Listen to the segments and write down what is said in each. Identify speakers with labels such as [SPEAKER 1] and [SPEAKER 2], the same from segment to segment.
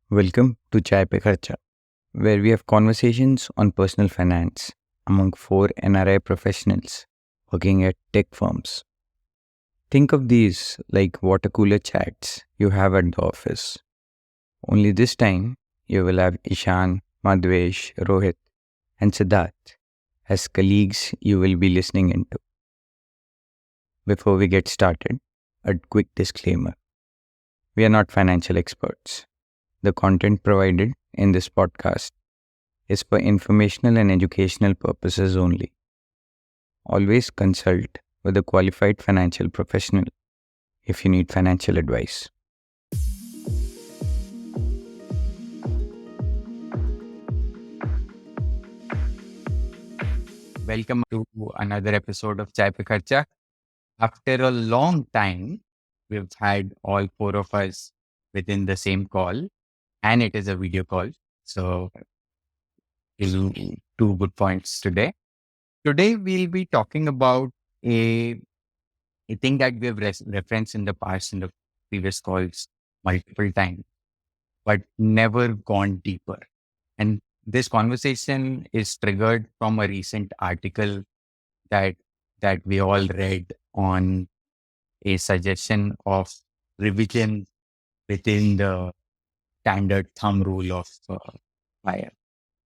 [SPEAKER 1] Welcome to Chai Pe Kharcha, where we have conversations on personal finance among four NRI professionals working at tech firms. Think of these like water cooler chats you have at the office. Only this time, you will have Ishan, Madhvesh, Rohit, and Siddharth as colleagues you will be listening into. Before we get started, a quick disclaimer. We are not financial experts. The content provided in this podcast is for informational and educational purposes only. Always consult with a qualified financial professional if you need financial advice. Welcome to another episode of Chai Pe Kharcha. After a long time, we've had all four of us within the same call, and it is a video call. So, two good points today. Today, we'll be talking about a thing that we have referenced in the past in the previous calls multiple times, but never gone deeper. And this conversation is triggered from a recent article that we all read on a suggestion of revision within the standard thumb rule of fire.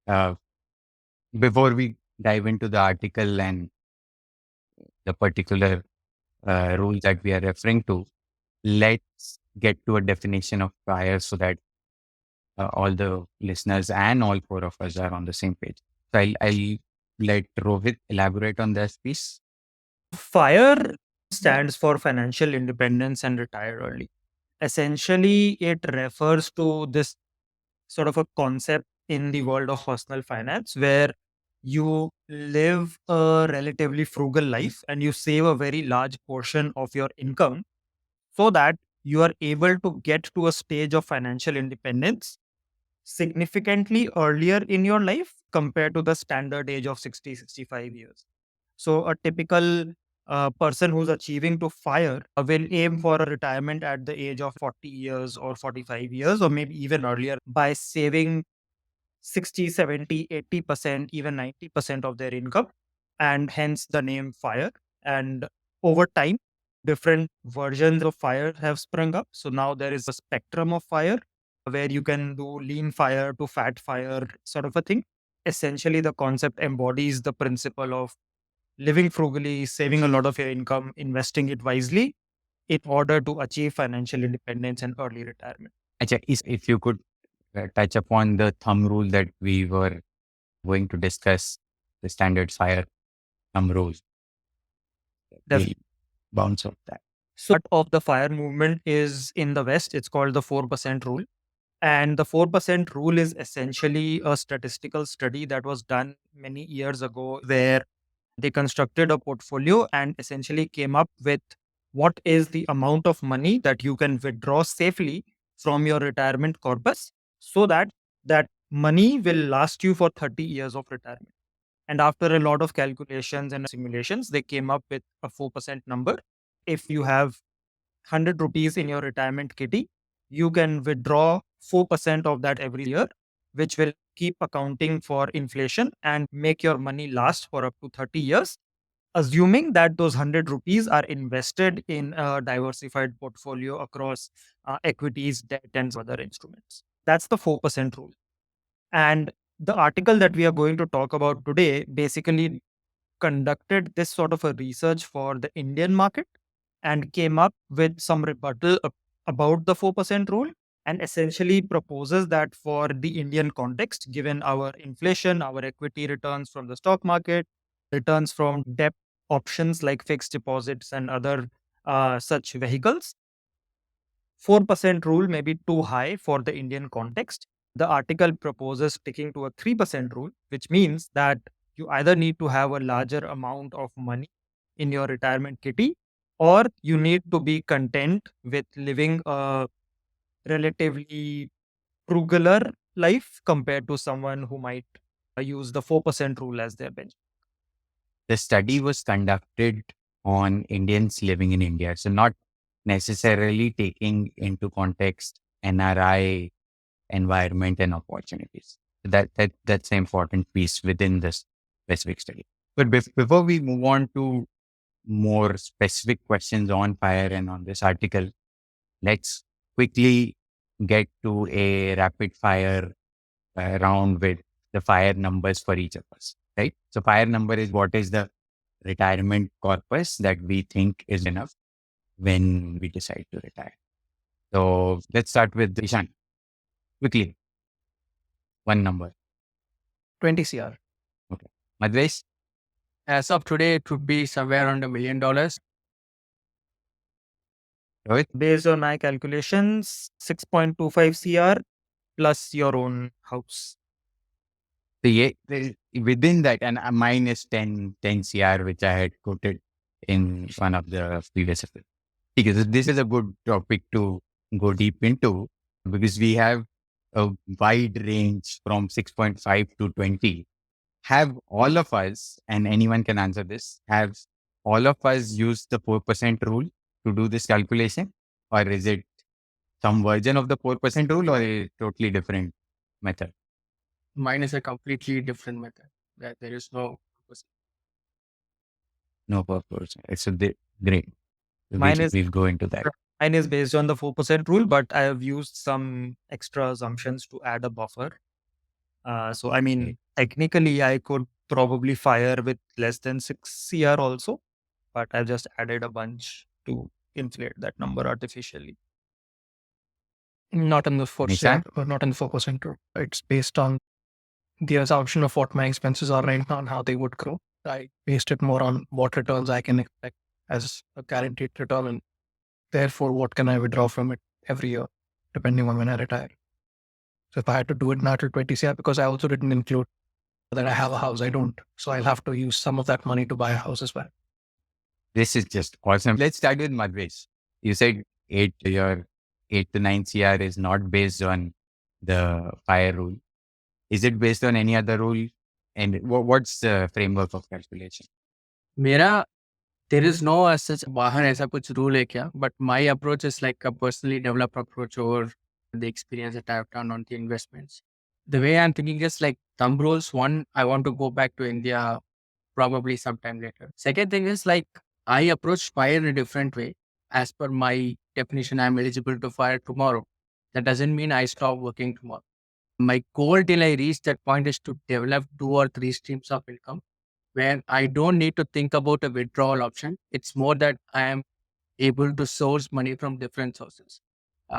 [SPEAKER 1] Uh, Before we dive into the article and the particular rule that we are referring to, let's get to a definition of fire so that all the listeners and all four of us are on the same page. So I'll let Rohit elaborate on this piece.
[SPEAKER 2] FIRE stands for financial independence and retire early. Essentially, it refers to this sort of a concept in the world of personal finance where you live a relatively frugal life and you save a very large portion of your income so that you are able to get to a stage of financial independence significantly earlier in your life compared to the standard age of 60-65 years. So a typical person who's achieving to fire will aim for a retirement at the age of 40 years or 45 years or maybe even earlier by saving 60, 70, 80%, even 90% of their income, and hence the name fire. And over time, different versions of fire have sprung up. So now there is a spectrum of fire where you can do lean fire to fat fire sort of a thing. Essentially, the concept embodies the principle of living frugally, saving a lot of your income, investing it wisely in order to achieve financial independence and early retirement.
[SPEAKER 1] Acha, if you could touch upon the thumb rule that we were going to discuss, the standard fire thumb rule, we'll
[SPEAKER 2] Definitely.
[SPEAKER 1] bounce off that.
[SPEAKER 2] So, part of the fire movement is in the West. It's called the 4% rule. And the 4% rule is essentially a statistical study that was done many years ago where they constructed a portfolio and essentially came up with what is the amount of money that you can withdraw safely from your retirement corpus so that that money will last you for 30 years of retirement. And after a lot of calculations and simulations, they came up with a 4% number. If you have 100 rupees in your retirement kitty, you can withdraw 4% of that every year, which will keep accounting for inflation and make your money last for up to 30 years, assuming that those 100 rupees are invested in a diversified portfolio across equities, debt, and other instruments. That's the 4% rule. And the article that we are going to talk about today basically conducted this sort of a research for the Indian market and came up with some rebuttal about the 4% rule and essentially proposes that for the Indian context, given our inflation, our equity returns from the stock market, returns from debt options like fixed deposits and other such vehicles, 4% rule may be too high for the Indian context. The article proposes sticking to a 3% rule, which means that you either need to have a larger amount of money in your retirement kitty or you need to be content with living a relatively frugaler life compared to someone who might use the 4% rule as their benchmark.
[SPEAKER 1] The study was conducted on Indians living in India, so not necessarily taking into context NRI environment and opportunities. That's an important piece within this specific study. But before we move on to more specific questions on FIRE and on this article, let's quickly get to a rapid fire round with the FIRE numbers for each of us, right? So FIRE number is what is the retirement corpus that we think is enough when we decide to retire. So let's start with Ishan. Quickly, one number.
[SPEAKER 2] 20 CR.
[SPEAKER 1] Okay. Madhvesh?
[SPEAKER 3] As of today, it would be somewhere around $1 million.
[SPEAKER 1] Rohit?
[SPEAKER 2] Based on my calculations, 6.25 CR plus your own house.
[SPEAKER 1] So yeah, within that, and mine is 10 CR, which I had quoted in one of the previous episodes. Because this is a good topic to go deep into because we have a wide range from 6.5 to 20. Have all of us, and anyone can answer this, have all of us used the 4% rule to do this calculation? Or is it some version of the 4% rule or a totally different method?
[SPEAKER 3] Mine is a completely different method. That there is no.
[SPEAKER 1] No 4%. So great.
[SPEAKER 2] Mine is
[SPEAKER 1] We'll go into that.
[SPEAKER 2] Mine is based on the 4% rule, but I have used some extra assumptions to add a buffer. So, I mean, technically, I could probably fire with less than 6 CR also, but I've just added a bunch to inflate that number artificially.
[SPEAKER 4] Not in the 4
[SPEAKER 1] Nishan?
[SPEAKER 4] or not in the 4% rule. It's based on the assumption of what my expenses are right now and how they would grow. I based it more on what returns I can expect as a guaranteed return, and therefore what can I withdraw from it every year, depending on when I retire. So if I had to do it now to 20 CR, because I also didn't include that I have a house, I don't. So I'll have to use some of that money to buy a house as well.
[SPEAKER 1] This is just awesome. Let's start with Madhvesh. You said your 8 to 9 CR is not based on the FIRE rule. Is it based on any other rule? And what's the framework of calculation?
[SPEAKER 3] Mera, there is no as such बाहर ऐसा कुछ rule है क्या? But my approach is like a personally developed approach over the experience that I've done on the investments. The way I'm thinking is like thumb rules. One, I want to go back to India probably sometime later. Second thing is like I approach FIRE in a different way. As per my definition, I'm eligible to FIRE tomorrow. That doesn't mean I stop working tomorrow. My goal till I reach that point is to develop 2 or 3 streams of income where I don't need to think about a withdrawal option. It's more that I am able to source money from different sources.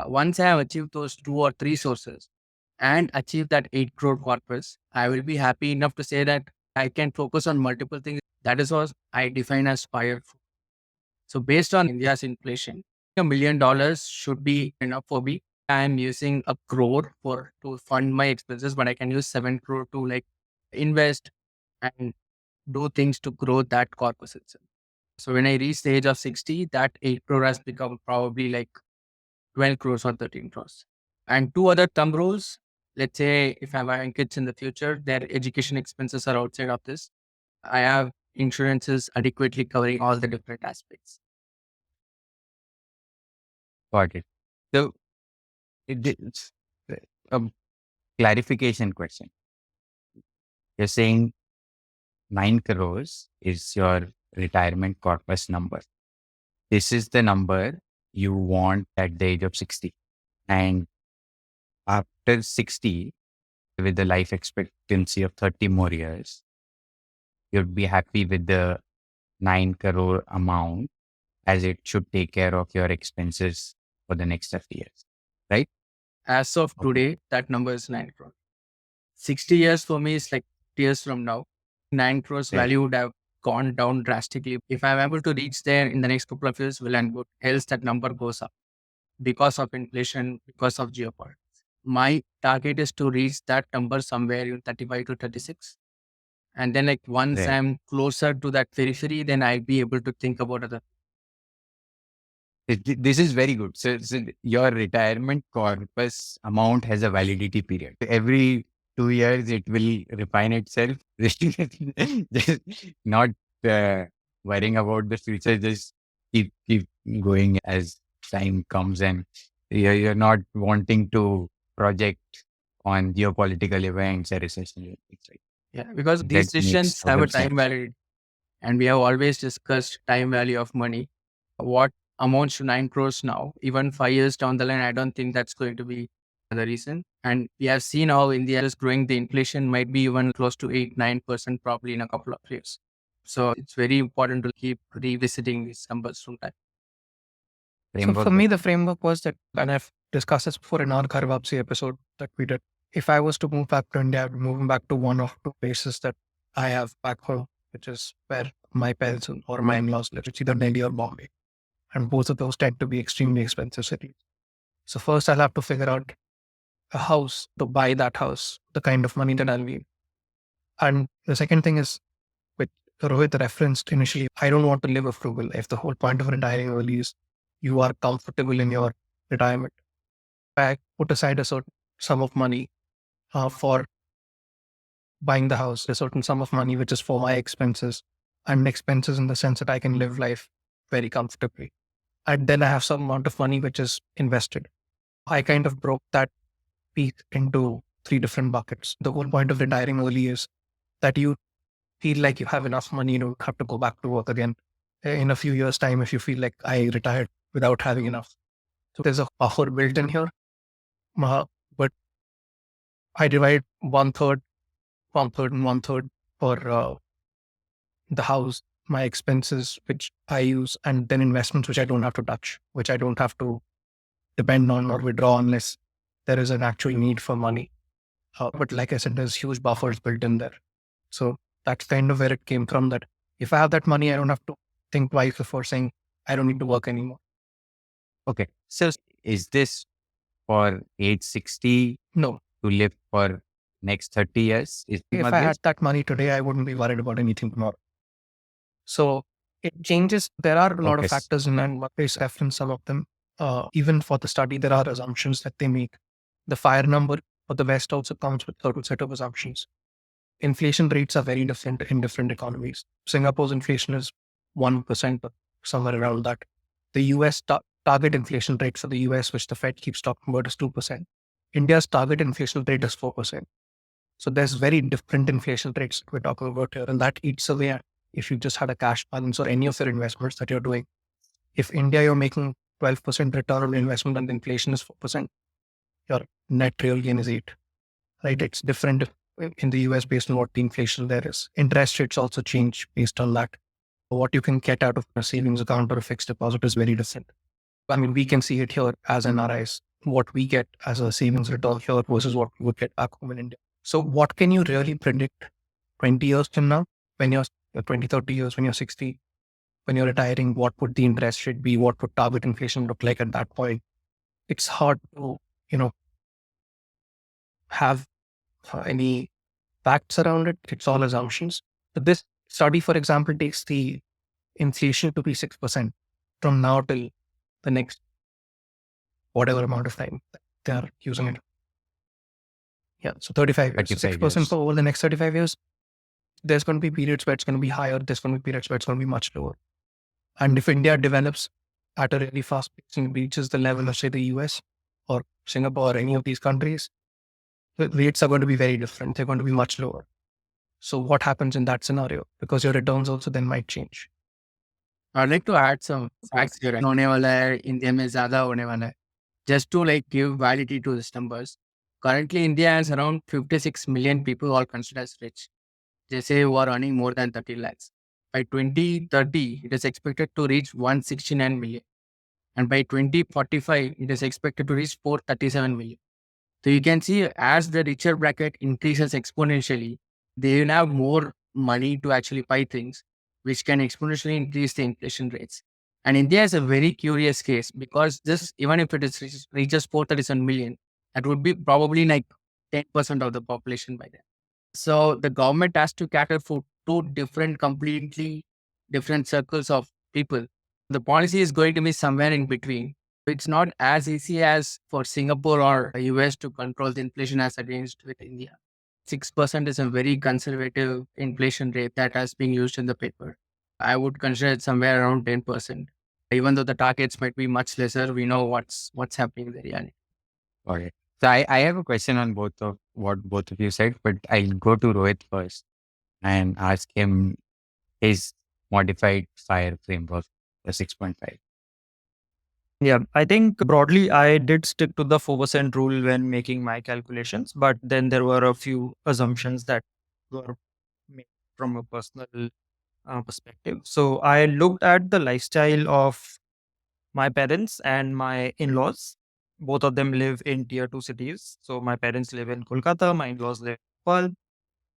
[SPEAKER 3] Once I have achieved those 2 or 3 sources and achieve that 8 crore corpus, I will be happy enough to say that I can focus on multiple things. That is what I define as FIRE. So based on India's inflation, $1 million should be enough for me. I am using 1 crore to fund my expenses, but I can use 7 crore to like invest and do things to grow that corpus itself. So when I reach the age of 60, that 8 crore has become probably like 12 crores or 13 crores. And 2 other thumb rules. Let's say if I'm having kids in the future, their education expenses are outside of this. I have insurances adequately covering all the different aspects.
[SPEAKER 1] Got it. So it's a clarification question. You're saying 9 crores is your retirement corpus number. This is the number you want at the age of 60. And after 60, with the life expectancy of 30 more years, you'd be happy with the 9 crore amount as it should take care of your expenses for the next 30 years, right?
[SPEAKER 3] As of today, that number is 9 crores. 60 years for me is like years from now. 9 crores
[SPEAKER 1] Right.
[SPEAKER 3] value would have gone down drastically. If I'm able to reach there in the next couple of years, well and good. Else that number goes up because of inflation, because of geopolitics. My target is to reach that number somewhere in 35 to 36. And then like once
[SPEAKER 1] Right.
[SPEAKER 3] I'm closer to that periphery, then I'll be able to think about other.
[SPEAKER 1] This is very good. So your retirement corpus amount has a validity period. Every 2 years, it will refine itself. Just not worrying about the future. Just keep going as time comes, and you're not wanting to project on geopolitical events, a recession, it's like
[SPEAKER 3] Yeah, because these
[SPEAKER 1] that makes
[SPEAKER 3] decisions have
[SPEAKER 1] total
[SPEAKER 3] a time
[SPEAKER 1] sense.
[SPEAKER 3] value, and we have always discussed time value of money. What amounts to 9 crores now, even 5 years down the line, I don't think that's going to be the reason. And we have seen how India is growing. The inflation might be even close to 8-9% probably in a couple of years. So it's very important to keep revisiting these numbers from time.
[SPEAKER 4] So
[SPEAKER 1] Framework
[SPEAKER 4] for me,
[SPEAKER 1] that
[SPEAKER 4] the framework was that, and I've discussed this before in our Ghar Vapsi episode that we did. If I was to move back to India, I'd be moving back to one of two places that I have back home, which is where my parents or my in-laws live. It's either Delhi or Bombay. And both of those tend to be extremely expensive cities. So first I'll have to figure out a house to buy that house, the kind of money that I'll need. And the second thing is, which Rohit referenced initially, I don't want to live a frugal life. The whole point of retiring early is you are comfortable in your retirement. I put aside a certain sum of money for buying the house, a certain sum of money which is for my expenses, and expenses in the sense that I can live life very comfortably. And then I have some amount of money which is invested. I kind of broke that piece into three different buckets. The whole point of retiring early is that you feel like you have enough money, you don't have to go back to work again in a few years' time if you feel like I retired without having enough. So there's a buffer built in here. But I divide one third, and one third for the house, my expenses, which I use, and then investments, which I don't have to touch, which I don't have to depend on or withdraw unless there is an actual need for money. But like I said, there's huge buffers built in there. So that's kind of where it came from, that if I have that money, I don't have to think twice before saying, I don't need to work anymore.
[SPEAKER 1] okay. So is this for age 60
[SPEAKER 4] No.
[SPEAKER 1] to live for next 30 years? Is
[SPEAKER 4] If
[SPEAKER 1] not
[SPEAKER 4] I
[SPEAKER 1] this?
[SPEAKER 4] had that money today, I wouldn't be worried about anything tomorrow. So it changes. There are a lot
[SPEAKER 1] Okay.
[SPEAKER 4] of factors in, and what they reference some of them. Even for the study, there are assumptions that they make. The fire number for the West also comes with a certain set of assumptions. Inflation rates are very different in different economies. Singapore's inflation is 1%, or somewhere around that. The US target inflation rate for the US, which the Fed keeps talking about, is 2%. India's target inflation rate is 4%. So there's very different inflation rates that we're talking about here, and that eats away at if you just had a cash balance or any of your investments that you're doing. If India, you're making 12% return on investment and the inflation is 4%, your net real gain is 8, right? It's different in the US based on what the inflation there is. Interest rates also change based on that. What you can get out of a savings account or a fixed deposit is very different. I mean, we can see it here as NRIs, what we get as a savings return here versus what we would get back home in India. So what can you really predict 20 years from now, when you're 20, 30 years, when you're 60, when you're retiring, what would the interest rate be? What would target inflation look like at that point? It's hard to, have any facts around it. It's all assumptions. But this study, for example, takes the inflation to be 6% from now till the next whatever amount of time they are using it. Yeah, so 35 years. So
[SPEAKER 1] 35
[SPEAKER 4] 6%
[SPEAKER 1] years.
[SPEAKER 4] for over the next 35 years. There's going to be periods where it's going to be higher. There's going to be periods where it's going to be much lower. And if India develops at a really fast pace and reaches the level of, say, the US or Singapore or any of these countries, the rates are going to be very different. They're going to be much lower. So what happens in that scenario? Because your returns also then might change.
[SPEAKER 3] I'd like to add some facts here. होने वाला है, India में ज़्यादा होने वाला है. Just to give validity to these numbers. Currently, India has around 56 million people all considered as rich. They say who are earning more than 30 lakhs. By 2030, it is expected to reach 169 million. And by 2045, it is expected to reach 437 million. So you can see as the richer bracket increases exponentially, they will have more money to actually buy things, which can exponentially increase the inflation rates. And India is a very curious case because this, even if it is reaches 437 million, that would be probably 10% of the population by then. So the government has to cater for two completely different circles of people. The policy is going to be somewhere in between. It's not as easy as for Singapore or US to control the inflation as against with India. 6% is a very conservative inflation rate that has been used in the paper. I would consider it somewhere around 10%. Even though the targets might be much lesser, we know what's happening in the reality.
[SPEAKER 1] Okay. So I have a question on both of what both of you said, but I'll go to Rohit first and ask him his modified fire framework, the 6.5.
[SPEAKER 2] Yeah, I think broadly I did stick to the 4% rule when making my calculations, but then there were a few assumptions that were made from a personal perspective. So I looked at the lifestyle of my parents and my in laws. Both of them live in tier 2 cities. So my parents live in Kolkata, my in laws live in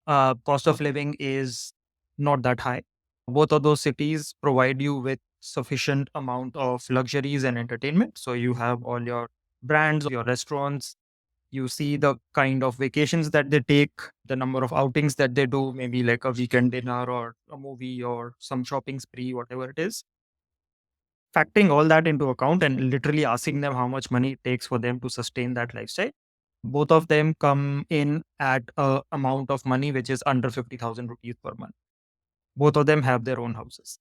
[SPEAKER 2] Bhopal. Cost of living is not that high. Both of those cities provide you with sufficient amount of luxuries and entertainment. So you have all your brands, your restaurants. You see the kind of vacations that they take, the number of outings that they do, maybe like a weekend dinner or a movie or some shopping spree, whatever it is. Factoring all that into account and literally asking them how much money it takes for them to sustain that lifestyle, both of them come in at a amount of money which is under 50,000 rupees per month. Both of them have their own houses.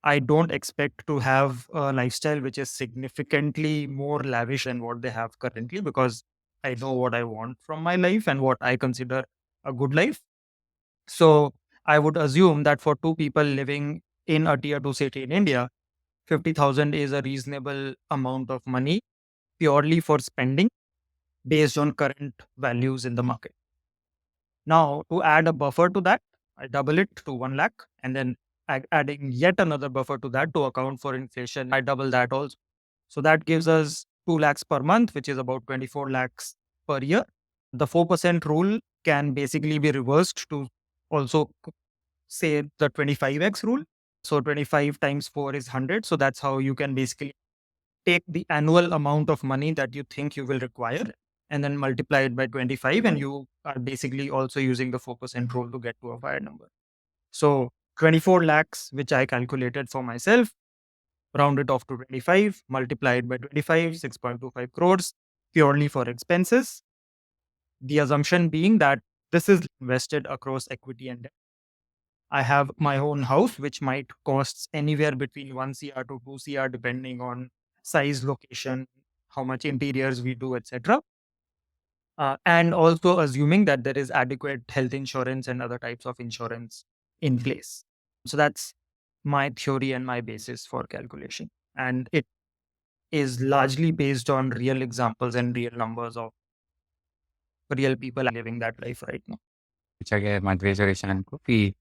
[SPEAKER 2] I don't expect to have a lifestyle which is significantly more lavish than what they have currently, because I know what I want from my life and what I consider a good life. So I would assume that for two people living in a tier 2 city in India, 50,000 is a reasonable amount of money purely for spending based on current values in the market. Now, to add a buffer to that, I double it to 1 lakh, and then adding yet another buffer to that to account for inflation, I double that also. So that gives us 2 lakhs per month, which is about 24 lakhs per year. The 4% rule can basically be reversed to also say the 25x rule. So 25 times 4 is 100. So that's how you can basically take the annual amount of money that you think you will require and then multiply it by 25, and you are basically also using the 4% rule to get to a higher number. So 24 lakhs, which I calculated for myself, round it off to 25, multiplied by 25, 6.25 crores purely for expenses. The assumption being that this is invested across equity and debt. I have my own house, which might cost anywhere between 1 CR to 2 CR, depending on size, location, how much interiors we do, etc. And also assuming that there is adequate health insurance and other types of insurance in place. So that's my theory and my basis for calculation. And it is largely based on real examples and real numbers of real people living that life right now.
[SPEAKER 1] पूछा गया है मध्वेश और ईशान को कि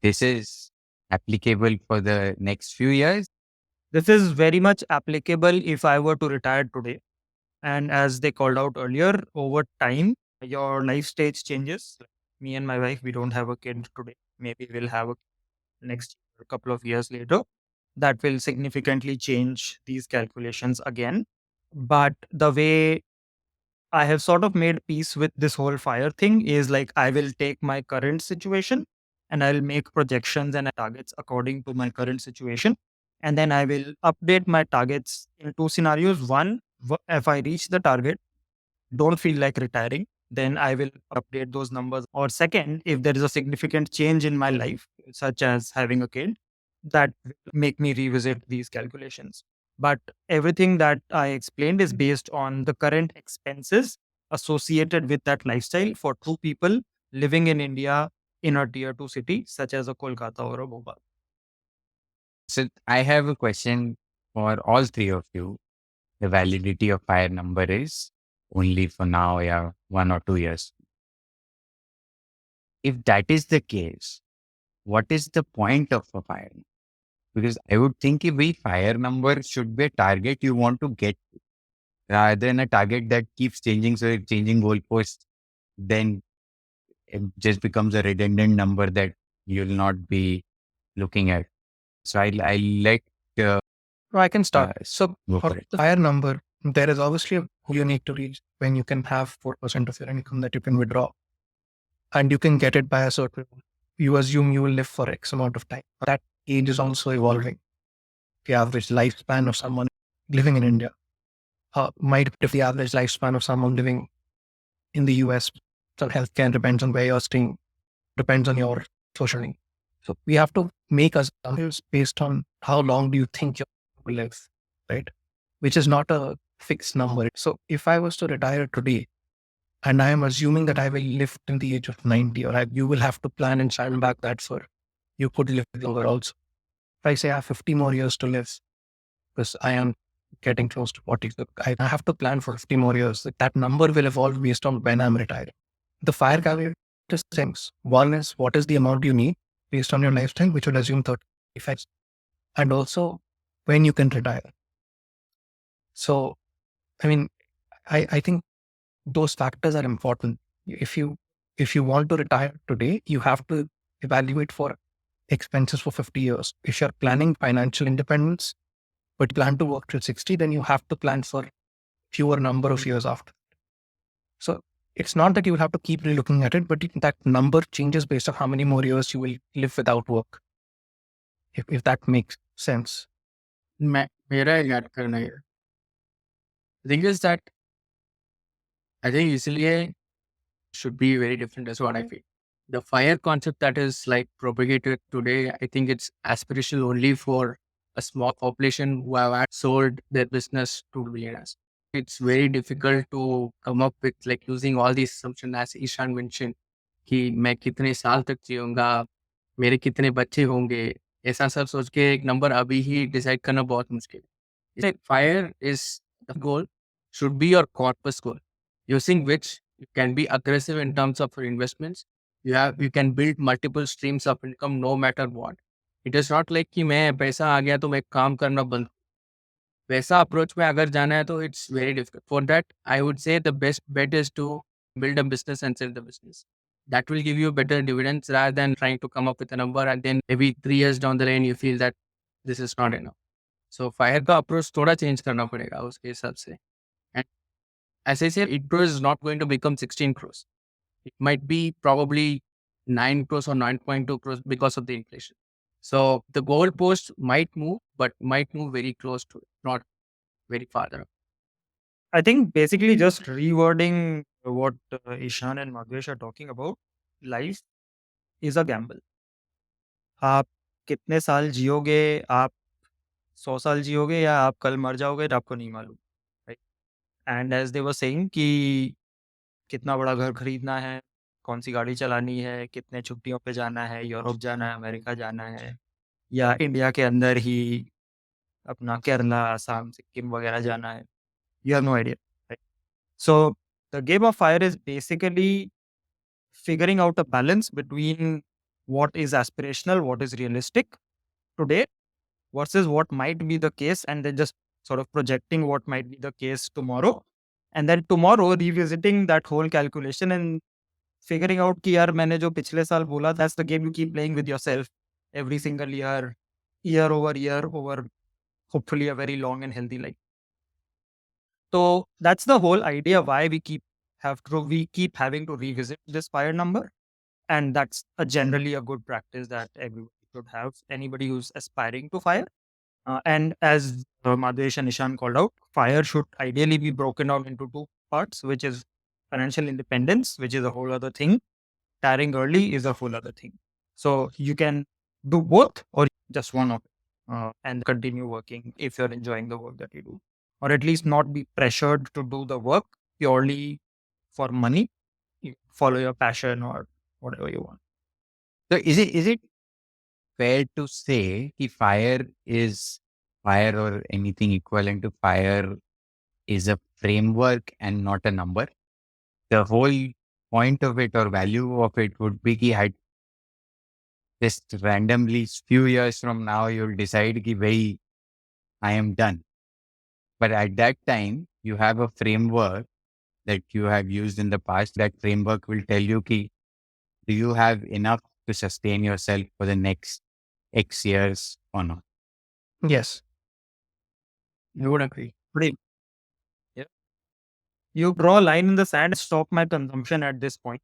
[SPEAKER 1] this is applicable for the next few years.
[SPEAKER 2] This is very much applicable if I were to retire today. And as they called out earlier, over time, your life stage changes. Me and my wife, we don't have a kid today. Maybe we'll have a next year, a couple of years later. That will significantly change these calculations again. But the way I have sort of made peace with this whole fire thing is like I will take my current situation and I'll make projections and targets according to my current situation. And then I will update my targets in two scenarios. One, if I reach the target, don't feel like retiring, then I will update those numbers. Or second, if there is a significant change in my life, such as having a kid, that will make me revisit these calculations. But everything that I explained is based on the current expenses associated with that lifestyle for two people living in India in a tier 2 city, such as a Kolkata or a Bhopal.
[SPEAKER 1] So I have a question for all three of you. The validity of fire number is only for now, yeah, 1 or 2 years. If that is the case, what is the point of a fire? Because I would think if a fire number should be a target you want to get to, rather than a target that keeps changing. So changing goalposts, then it just becomes a redundant number that you'll not be looking at. So I let
[SPEAKER 4] I can start. So
[SPEAKER 1] go
[SPEAKER 4] for
[SPEAKER 1] for it.
[SPEAKER 4] the higher number, there is obviously a goal you need to reach when you can have 4% of your income that you can withdraw. And you can get it by a certain, you assume you will live for X amount of time. That age is also evolving. The average lifespan of someone living in India might be the average lifespan of someone living in the US. So healthcare depends on where you're staying, depends on your social need. So we have to make assumptions based on how long do you think you will live, right? Which is not a fixed number. So if I was to retire today, and I am assuming that I will live till the age of 90, or you will have to plan and time back that for you could live longer also. If I say I have 50 more years to live, because I am getting close to 40, so I have to plan for 50 more years. That number will evolve based on when I'm retiring. The fire caveat is things. One is what is the amount you need based on your lifestyle, which would assume 35, and also when you can retire. So, I mean, I think those factors are important. If you want to retire today, you have to evaluate for expenses for 50 years. If you're planning financial independence, but plan to work till 60, then you have to plan for fewer number of years after. So it's not that you will have to keep looking at it, but that number changes based on how many more years you will live without work. If that makes sense.
[SPEAKER 3] मेरा add करना है. The thing is that I think इसलिए should be very different as what I feel. The fire concept that is like propagated today, I think it's aspirational only for a small population who have sold their business to billionaires. It's very difficult to come up with like using all these assumptions as Ishan mentioned कि मैं कितने साल तक जीऊंगा, मेरे कितने बच्चे होंगे, ऐसा सब सोच के एक नंबर अभी ही डिसाइड करना बहुत मुश्किल है. Fire is the goal, should be your corpus goal, using which you can be aggressive in terms of your investments. You can build multiple streams of income no matter what. It is not like कि मैं पैसा आ गया तो मैं काम करना बंद. वैसा अप्रोच में अगर जाना है तो it's very difficult. For that, I would say the best bet is to build a business and sell the business. That will give you better dividends rather than trying to come up with a number and then maybe 3 years down the line you feel that this is not enough. So fire का approach थोड़ा change करना पड़ेगा उसके हिसाब से. And as I said, it is not going to become 16 crores. It might be probably 9 crores or 9.2 crores because of the inflation. So the goalpost might move, but might move very close to it, not very farther.
[SPEAKER 2] I think basically just rewording what Ishan and Madhvesh are talking about. Life is a gamble. आप कितने साल जियोगे, आप 100 साल जियोगे या आप कल मर जाओगे, आपको नहीं मालूम, right? And as they were saying कि कितना बड़ा घर खरीदना है, कौन सी गाड़ी चलानी है, कितने छुट्टियों पे जाना है, यूरोप जाना है, अमेरिका जाना है, या इंडिया के अंदर ही अपना केरला, आसाम, सिक्किम वगैरह जाना है. You have no idea, right? So the game of fire is basically figuring out a balance between what is aspirational, what is realistic today versus what might be the case, and then just sort of projecting what might be the case tomorrow. And then tomorrow revisiting that whole calculation and figuring out कि यार मैंने जो पिछले साल बोला, that's the game you keep playing with yourself every single year, year over hopefully a very long and healthy life. So that's the whole idea why we keep having to revisit this fire number. And that's generally a good practice that everybody should have, anybody who's aspiring to fire. And as Madhvesh and Ishan called out, fire should ideally be broken down into two parts, which is financial independence, which is a whole other thing. Retiring early is a whole other thing. So you can do both or just one of it and continue working if you're enjoying the work that you do, or at least not be pressured to do the work purely for money. You follow your passion or whatever you want.
[SPEAKER 1] So is it fair to say that fire or anything equivalent to fire is a framework and not a number? The whole point of it or value of it would be कि had just randomly few years from now you'll decide कि भाई I am done. But at that time you have a framework that you have used in the past. That framework will tell you कि do you have enough to sustain yourself for the next X years or not?
[SPEAKER 4] Yes.
[SPEAKER 3] I would agree.
[SPEAKER 2] Pretty. Yeah. You draw a line in the sand, stop my consumption at this point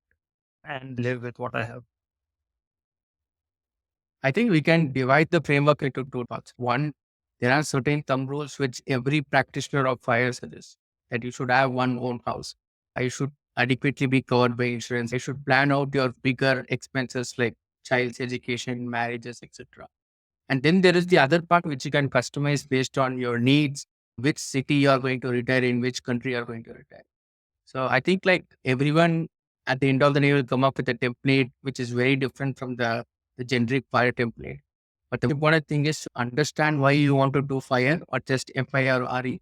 [SPEAKER 2] and live with what I have.
[SPEAKER 3] I think we can divide the framework into two parts. One, there are certain thumb rules which every practitioner of fire suggests that you should have one own house. I should adequately be covered by insurance. I should plan out your bigger expenses like child's education, marriages, etc. And then there is the other part which you can customize based on your needs, which city you are going to retire in, which country you are going to retire. So I think like everyone at the end of the day will come up with a template which is very different from the generic fire template. But the important thing is to understand why you want to do fire or just FIR or RE,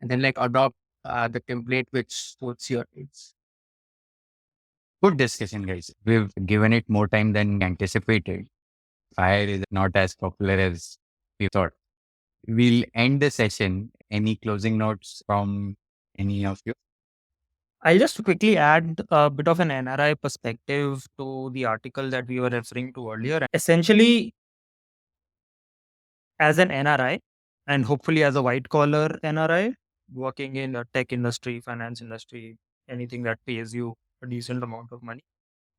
[SPEAKER 3] and then like adopt the template which suits your needs.
[SPEAKER 1] Good discussion, guys. We've given it more time than anticipated. Fire is not as popular as we thought. We'll end the session. Any closing notes from any of you?
[SPEAKER 2] I'll just quickly add a bit of an NRI perspective to the article that we were referring to earlier. Essentially, as an NRI, and hopefully as a white collar NRI, working in the tech industry, finance industry, anything that pays you a decent amount of money,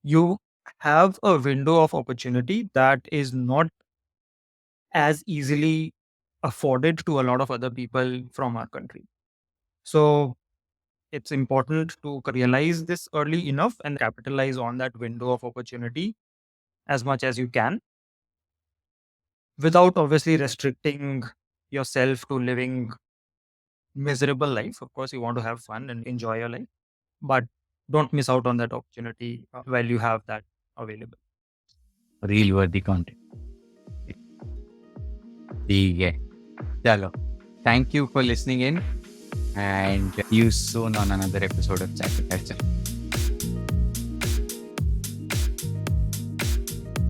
[SPEAKER 2] you have a window of opportunity that is not as easily afforded to a lot of other people from our country. So it's important to realize this early enough and capitalize on that window of opportunity as much as you can, without obviously restricting yourself to living miserable life. Of course, you want to have fun and enjoy your life, but don't miss out on that opportunity while you have that available.
[SPEAKER 1] Real worthy content. Yeah. Chalo. Thank you for listening in, and see you soon on another episode of Chat with Culture.